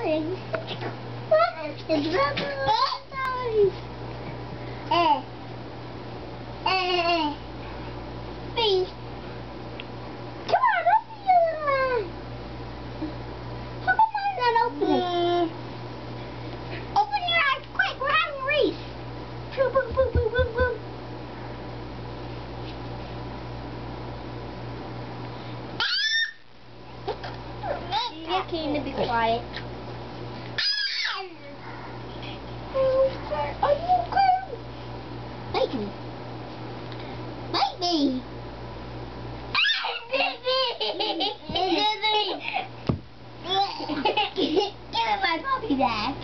doing? It's rubber. Please. Come on, open your little eye. How come mine's not opening? Open your eyes quick. We're having a race. Boom, boom, boom, boom, boom, boom. You need to be quiet. Are you okay? Bite me. Bite me. Give me my puppy back.